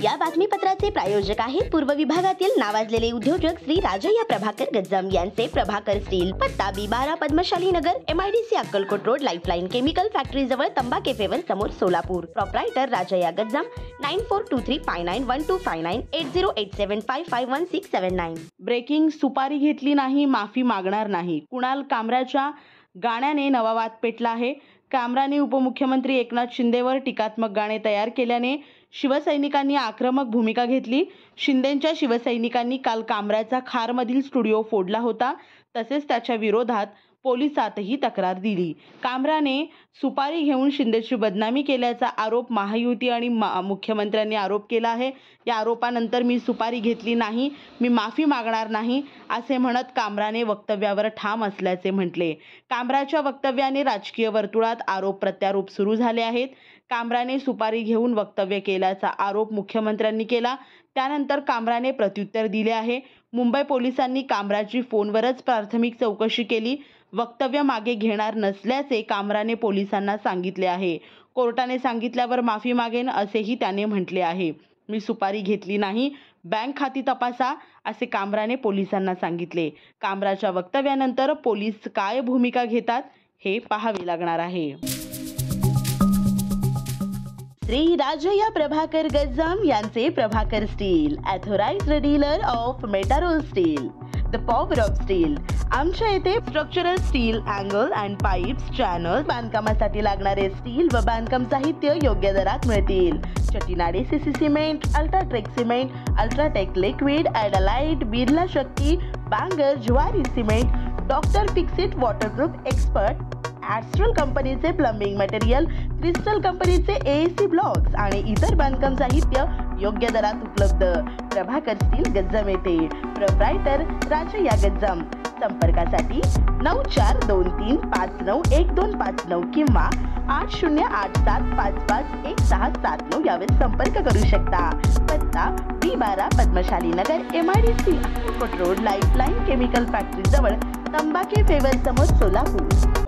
या बातमीपत्राचे प्रायोजक आहेत पूर्व विभागातील नावाजलेले उद्योजक श्री राजय्या प्रभाकर गज्जाम यांचे प्रभाकर स्टील, पत्ता B12 पद्मशाली नगर, MIDC Akkalkot road, lifeline chemical factory जवळ, तंबा केफेवर समोर, सोलापूर. प्रोप्रायटर राजय्या गज्जाम 9423591259 ब्रेकिंग सुपारी घेतली नाही, माफी मागणार नाही. कुणाल कामराच्या गाण्याने नवा वाद पेटला आहे. कामराने उपमुख्यमंत्री एकनाथ शिंदेवर टीकात्मक गाणे तयार केल्याने शिवसैनिकांनी आक्रमक भूमिका घेतली. शिंदेंच्या शिवसैनिकांनी काल कामराचा खारमधील स्टुडिओ फोडला होता. तसेच त्याच्या विरोधात पोलिसातही तक्रार दिली. कामराने सुपारी घेऊन शिंदेची बदनामी केल्याचा आरोप महायुती आणि मुख्यमंत्र्यांनी आरोप केला आहे. या आरोपानंतर मी सुपारी घेतली नाही, मी माफी मागणार नाही असे म्हणत कामराने वक्तव्यावर ठाम असल्याचे म्हटले. कामराच्या वक्तव्याने राजकीय वर्तुळात आरोप प्रत्यारोप सुरू झाले आहेत. कामराने सुपारी घेऊन वक्तव्य केल्याचा आरोप मुख्यमंत्र्यांनी केला. त्यानंतर कामराने प्रत्युत्तर दिले आहे. मुंबई पोलिसांनी कामराची फोनवरच प्राथमिक चौकशी केली. वक्तव्य मागे घेणार नसल्याचे कामराने पोलिसांना सांगितले आहे. कोर्टाने सांगितल्यावर माफी मागेन असेही त्याने म्हटले आहे. मी सुपारी घेतली नाही, बँक खाती तपासा असे कामराने पोलिसांना सांगितले. कामराच्या वक्तव्यानंतर पोलीस काय भूमिका घेतात हे पाहावे लागणार आहे. श्री राजय्या प्रभाकर गज्जाम यांचे Prabhakar steel, authorised dealer of Metarol steel, the power of steel. आमच्या येथे structural steel, angle and pipes, channel, बांधकामासाठी लागणारे स्टील व बांधकाम साहित्य योग्य दरात मिळतील. Chettinad CC cement, UltraTech cement, UltraTech liquid, Adlite, Birla Shakti, Bangur, Zuari cement, doctor Fixit waterproof expert, Astral कंपनीचे प्लंबिंग मटेरियल, क्रिस्टल कंपनीचे AAC ब्लॉक्स आणि इतर बांधकाम साहित्य योग्य दरात उपलब्ध. प्रभाकर स्टील गज्जाम येथे. प्रोप्रायटर राजय्या गज्जाम. संपर्कासाठी 9423591259 किंवा 8087551679 यावर संपर्क करू शकता. पत्ता B12 पद्मशाली नगर, MIDC Akkalkot road, lifeline chemical factory जवळ, तंबा केफेवर समोर, सोलापूर.